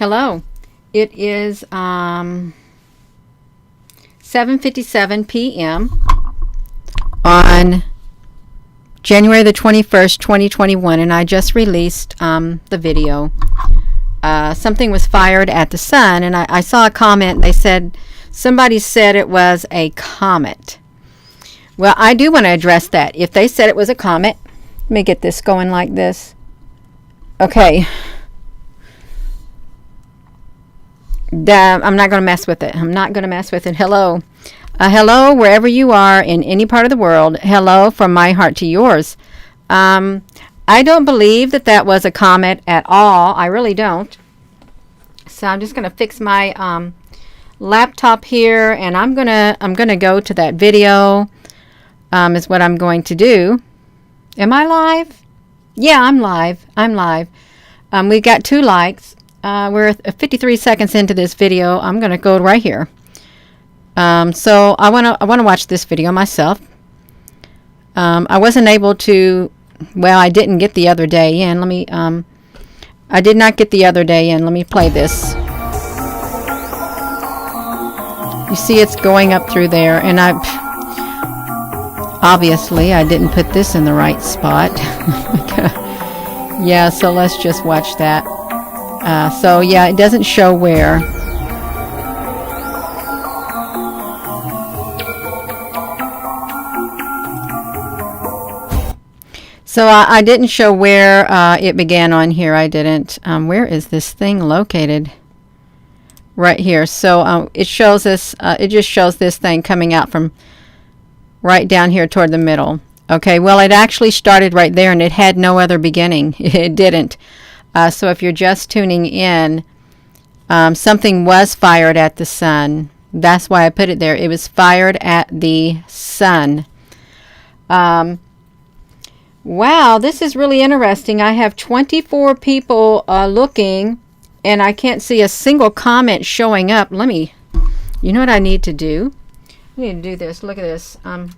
Hello. It is 7:57 p.m. on January the 21st, 2021, and I just released the video. Something was fired at the sun, and I saw a comment. They said, somebody said it was a comet. Well, I do want to address that. If they said it was a comet, let me get this going like this. Okay. I'm not going to mess with it. I'm not going to mess with it. Hello. Hello, wherever you are in any part of the world. Hello from my heart to yours. I don't believe that was a comet at all. I really don't. So I'm just going to fix my laptop here, and I'm gonna go to that video. Is what I'm going to do. Am I live? Yeah, I'm live. I'm live. We got 2 likes. We're 53 seconds into this video. I'm going to go right here. So I want to watch this video myself. I wasn't able to, well, I didn't get the other day in. I did not get the other day in. Let me play this. You see it's going up through there, and obviously I didn't put this in the right spot. Yeah, so let's just watch that. So yeah, it doesn't show where. So I didn't show where it began on here. I didn't. Where is this thing located? Right here. So it shows us. It just shows this thing coming out from right down here toward the middle. Okay. Well, it actually started right there, and it had no other beginning. It didn't. So if you're just tuning in, something was fired at the sun. That's why I put it there. It was fired at the sun. Wow, this is really interesting. I have 24 people looking, and I can't see a single comment showing up. You know what I need to do? I need to do this. Look at this. I'm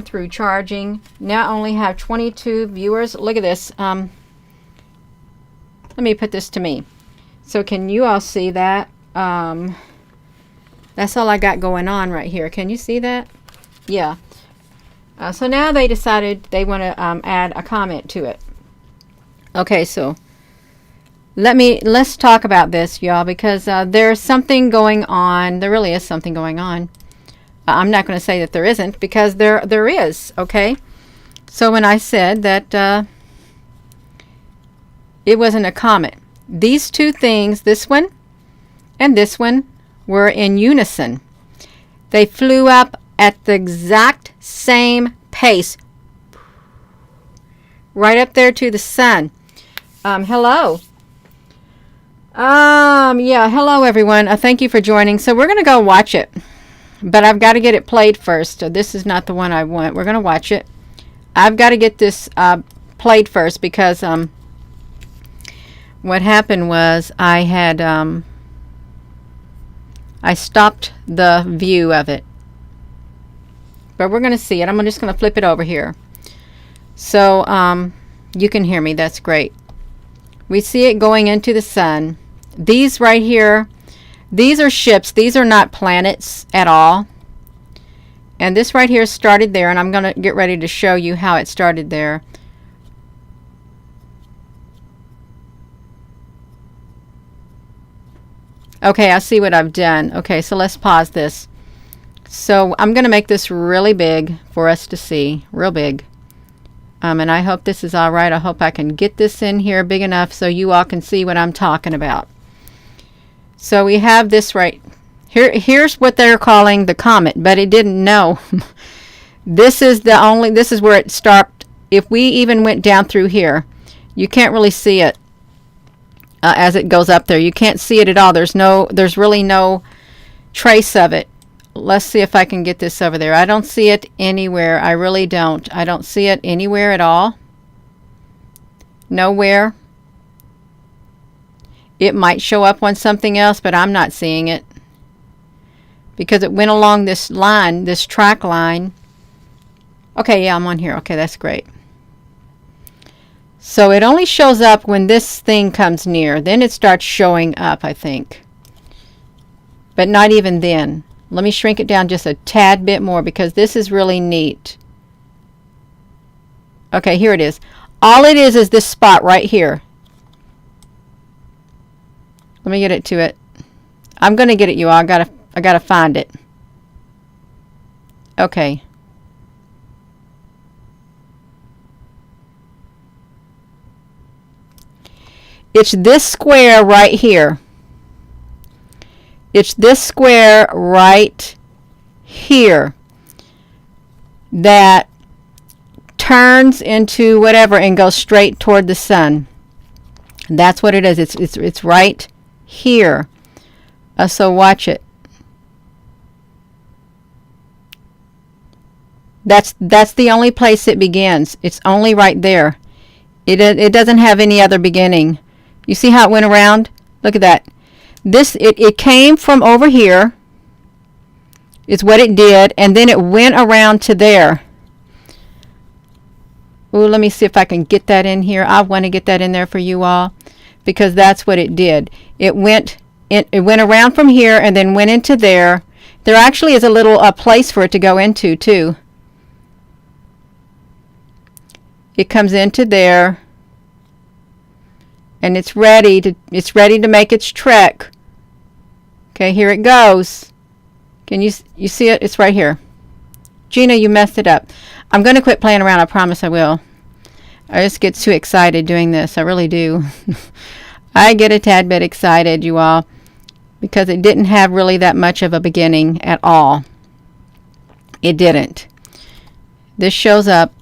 through charging. Now I only have 22 viewers. Look at this. Let me put this to me. So can you all see that? That's all I got going on right here. Can you see that? Yeah. So now they decided they want to add a comment to it. Okay, so let's talk about this, y'all, because there's something going on. There really is something going on. I'm not going to say that there isn't, because there is. Okay. So when I said that it wasn't a comet, these two things, this one and this one, were in unison. They flew up at the exact same pace, right up there to the sun. Hello. Yeah, hello everyone. Thank you for joining. So we're going to go watch it, but I've got to get it played first. So this is not the one I want. We're going to watch it. I've got to get this played first, because what happened was I had I stopped the view of it, but we're going to see it. I'm just going to flip it over here so you can hear me. That's great. We see it going into the sun. These right here, these are ships. These are not planets at all. And this right here started there, and I'm going to get ready to show you how it started there. Okay, I see what I've done. Okay, so let's pause this. So I'm going to make this really big for us to see, real big. And I hope this is all right. I hope I can get this in here big enough so you all can see what I'm talking about. So we have this right here. Here's what they're calling the comet, but it didn't know. This is where it stopped. If we even went down through here, you can't really see it. As it goes up there, you can't see it at all. There's really no trace of it. Let's see if I can get this over there. I don't see it anywhere. I really don't. I don't see it anywhere at all. Nowhere. It might show up on something else, but I'm not seeing it, because it went along this line, this track line. Okay, yeah, I'm on here. Okay, that's great. So it only shows up when this thing comes near. Then it starts showing up, I think. But not even then. Let me shrink it down just a tad bit more because this is really neat. Okay, here it is. All it is this spot right here. Let me get it to it. I'm going to get it, you all. I gotta find it. Okay. It's this square right here. It's this square right here that turns into whatever and goes straight toward the sun. That's what it is. It's right here. So watch it. That's the only place it begins. It's only right there. It doesn't have any other beginning. You see how it went around? Look at that. It came from over here. Is what it did, and then it went around to there. Ooh, let me see if I can get that in here. I want to get that in there for you all because that's what it did. It went around from here and then went into there. There actually is a little place for it to go into too. It comes into there. And it's ready to make its trek. Okay, here it goes. Can you see it? It's right here. Gina, you messed it up. I'm going to quit playing around. I promise I will. I just get too excited doing this. I really do. I get a tad bit excited, you all, because it didn't have really that much of a beginning at all. It didn't. This shows up.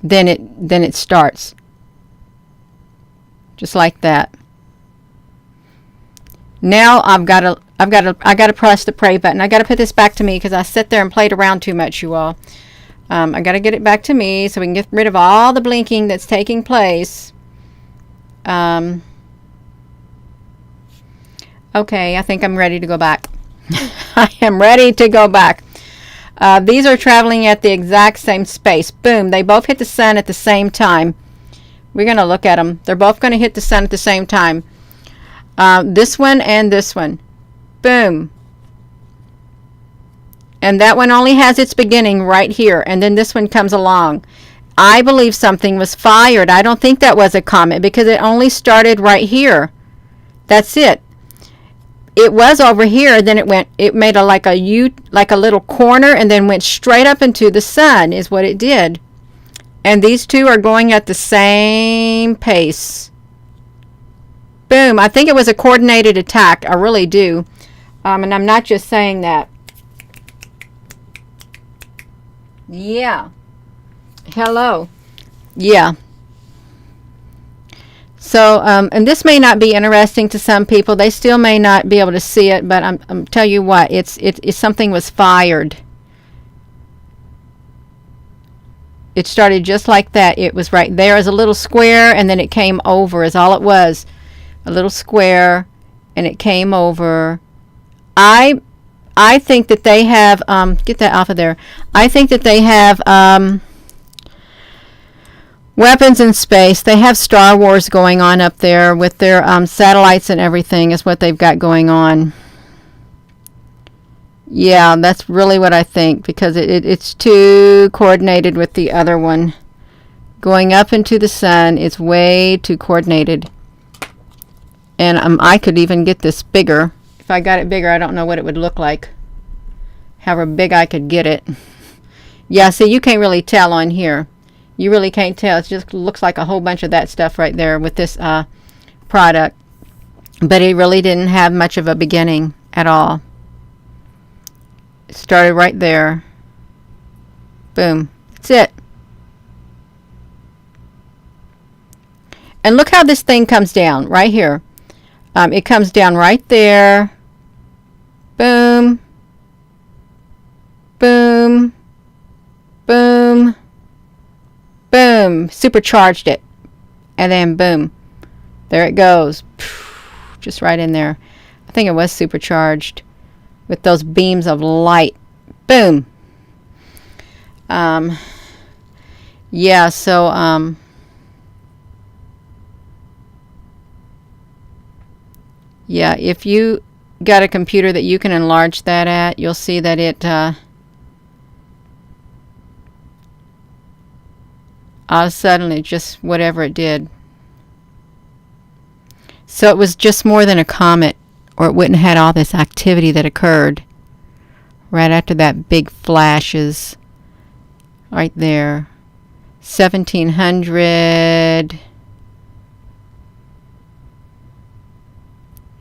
Then it starts. Just like that. Now I gotta press the play button. I gotta put this back to me because I sit there and played around too much, you all. I gotta get it back to me so we can get rid of all the blinking that's taking place. Okay, I think I'm ready to go back. I am ready to go back. These are traveling at the exact same space. Boom! They both hit the sun at the same time. We're going to look at them. They're both going to hit the sun at the same time. This one and this one. Boom. And that one only has its beginning right here. And then this one comes along. I believe something was fired. I don't think that was a comet because it only started right here. That's it. It was over here. Then it made like a little corner and then went straight up into the sun is what it did. And these two are going at the same pace. Boom. I think it was a coordinated attack. I really do. And I'm not just saying that. Yeah. Hello. Yeah. So, and this may not be interesting to some people. They still may not be able to see it, but I'm tell you what, it's something was fired. It started just like that. It was right there as a little square, and then it came over is all it was. A little square, and it came over. I think that they have, get that off of there. I think that they have weapons in space. They have Star Wars going on up there with their satellites and everything is what they've got going on. Yeah, that's really what I think because it's too coordinated with the other one. Going up into the sun, it's way too coordinated. And I could even get this bigger. If I got it bigger, I don't know what it would look like. However big I could get it. Yeah, see, you can't really tell on here. You really can't tell. It just looks like a whole bunch of that stuff right there with this product. But it really didn't have much of a beginning at all. It started right there. Boom. That's it. And look how this thing comes down right here. It comes down right there. Boom. Boom. Boom. Boom. Supercharged it. And then boom. There it goes. Just right in there. I think it was supercharged with those beams of light. Boom. Yeah, so Yeah, if you got a computer that you can enlarge that at, you'll see that it all of a sudden it just whatever it did. So it was just more than a comet, or it wouldn't have had all this activity that occurred right after that big flashes right there. 1700,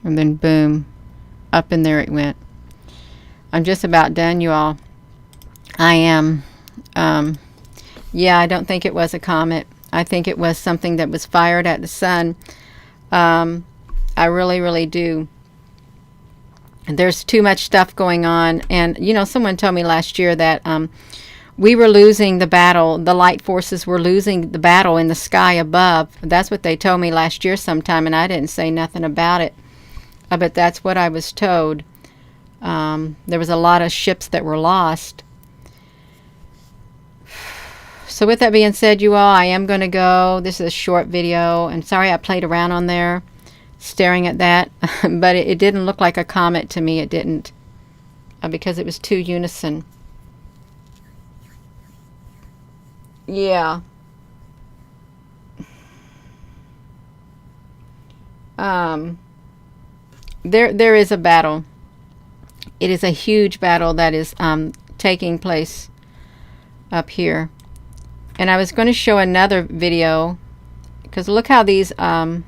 and then boom, up in there it went. I'm just about done, you all. I am. Yeah, I don't think it was a comet. I think it was something that was fired at the sun. I really, really do. There's too much stuff going on. And, you know, someone told me last year that we were losing the battle. The light forces were losing the battle in the sky above. That's what they told me last year sometime, and I didn't say nothing about it. But that's what I was told. There was a lot of ships that were lost. So with that being said, you all, I am going to go. This is a short video. I'm sorry I played around on there, staring at that. But it didn't look like a comet to me. It didn't. Because it was too unison. Yeah. There is a battle. It is a huge battle that is taking place up here. And I was going to show another video, because look how these they're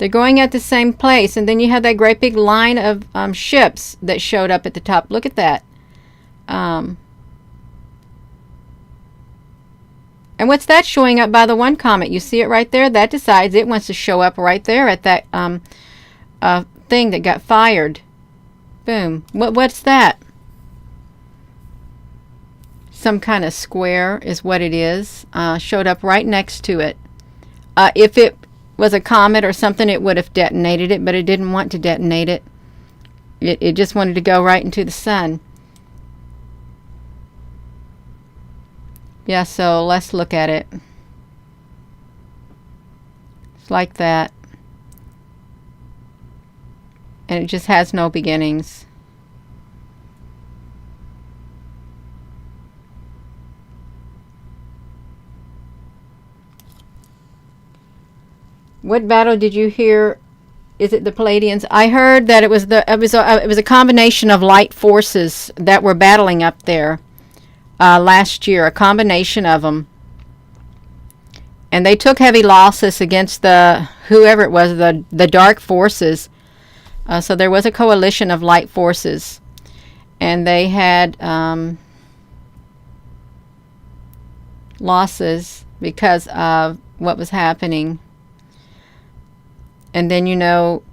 going at the same place, and then you have that great big line of ships that showed up at the top. Look at that. And what's that showing up by the one comet? You see it right there? That decides it wants to show up right there at that thing that got fired. Boom. What's that? Some kind of square is what it is. Showed up right next to it. If it was a comet or something, it would have detonated it, but it didn't want to detonate it. It just wanted to go right into the sun. Yeah, so let's look at it. It's like that. And it just has no beginnings. What battle did you hear? Is it the Palladians? I heard that it was a combination of light forces that were battling up there last year. A combination of them, and they took heavy losses against the whoever it was, the dark forces. So there was a coalition of light forces, and they had losses because of what was happening. And then, you know,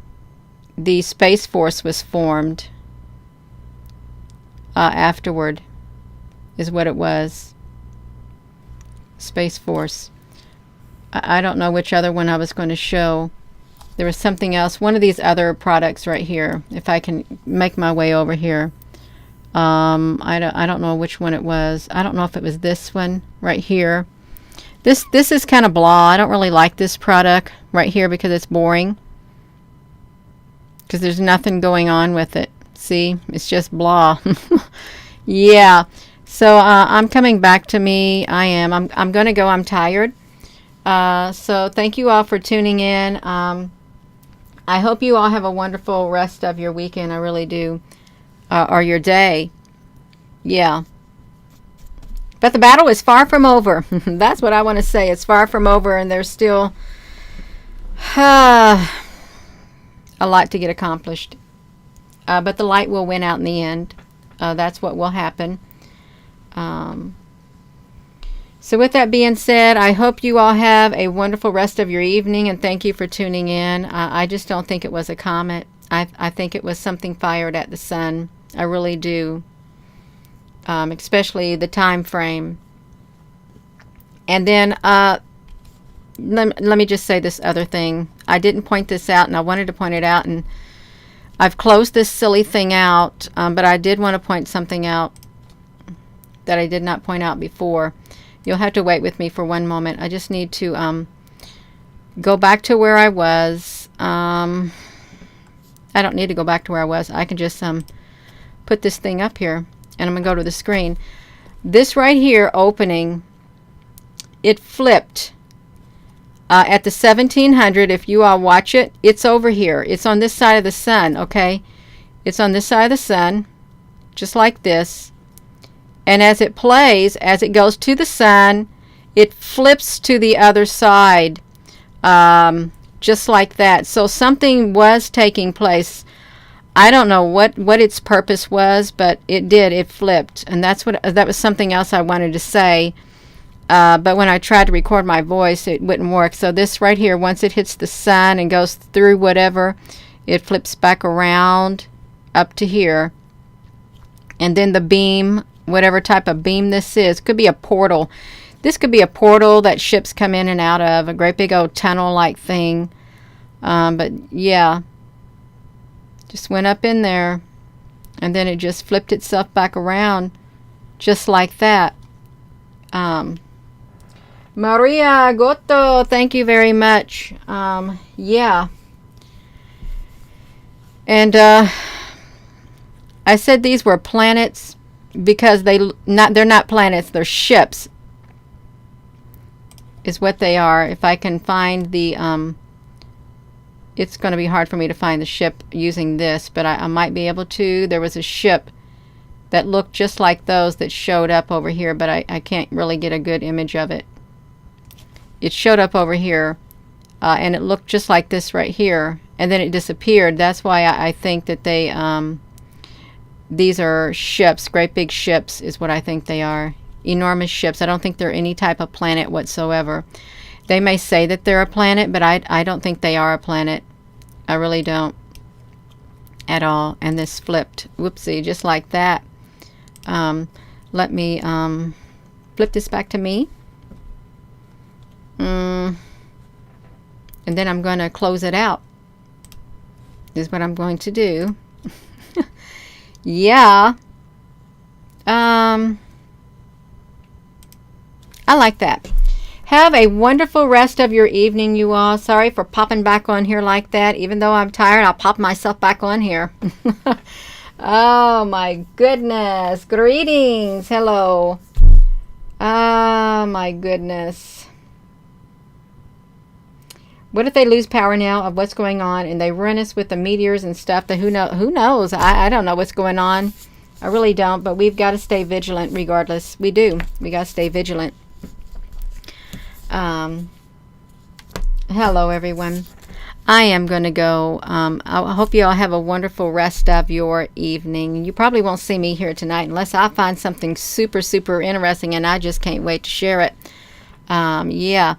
the Space Force was formed afterward, is what it was. Space Force. I don't know which other one I was going to show. There was something else. One of these other products right here. If I can make my way over here. I don't know which one it was. I don't know if it was this one right here. This is kind of blah. I don't really like this product right here because it's boring. Because there's nothing going on with it. See? It's just blah. Yeah. So I'm coming back to me. I am. I'm going to go. I'm tired. So thank you all for tuning in. I hope you all have a wonderful rest of your weekend. I really do. Or your day. Yeah. But the battle is far from over. That's what I want to say. It's far from over, and there's still a lot to get accomplished. But the light will win out in the end. That's what will happen. So with that being said, I hope you all have a wonderful rest of your evening, and thank you for tuning in. I just don't think it was a comet. I think it was something fired at the sun. I really do. Especially the time frame. And then let me just say this other thing. I didn't point this out, and I wanted to point it out, and I've closed this silly thing out, but I did want to point something out that I did not point out before. You'll have to wait with me for one moment. I just need to go back to where I was. I don't need to go back to where I was. I can just put this thing up here, and I'm going to go to the screen. This right here opening, it flipped at the 1700. If you all watch it, it's over here. It's on this side of the sun, okay? It's on this side of the sun, just like this. And as it plays, as it goes to the sun, it flips to the other side, just like that. So something was taking place. I don't know what its purpose was, but it did. It flipped, and that was something else I wanted to say. But when I tried to record my voice, it wouldn't work. So this right here, once it hits the sun and goes through whatever, it flips back around up to here. And then the beam, whatever type of beam this is, could be a portal. This could be a portal that ships come in and out of, a great big old tunnel-like thing. But yeah, just went up in there, and then it just flipped itself back around, just like that. Maria Goto, thank you very much. Yeah. And I said these were planets because they're not planets, they're ships, is what they are. If I can find the it's going to be hard for me to find the ship using this, but I might be able to. There was a ship that looked just like those that showed up over here, but I can't really get a good image of it. It showed up over here, and it looked just like this right here, and then it disappeared. That's why I think that these are ships, great big ships is what I think they are. Enormous ships. I don't think they're any type of planet whatsoever. They may say that they're a planet, but I don't think they are a planet. I really don't at all. And this flipped, whoopsie, just like that. Let me flip this back to me. And then I'm going to close it out. This is what I'm going to do. Yeah. I like that. Have a wonderful rest of your evening, you all. Sorry for popping back on here like that. Even though I'm tired, I'll pop myself back on here. Oh, my goodness. Greetings. Hello. Oh, my goodness. What if they lose power now of what's going on and they run us with the meteors and stuff? Who knows? I don't know what's going on. I really don't, but we've got to stay vigilant regardless. We do. We got to stay vigilant. Hello, everyone. I am going to go. I hope you all have a wonderful rest of your evening. You probably won't see me here tonight unless I find something super, super interesting, and I just can't wait to share it. Yeah.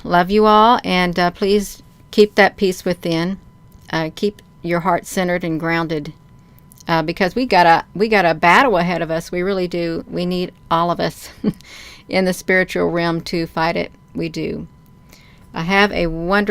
Love you all, and please keep that peace within. Keep your heart centered and grounded, because we got a battle ahead of us. We really do. We need all of us in the spiritual realm to fight it. We do. I have a wonderful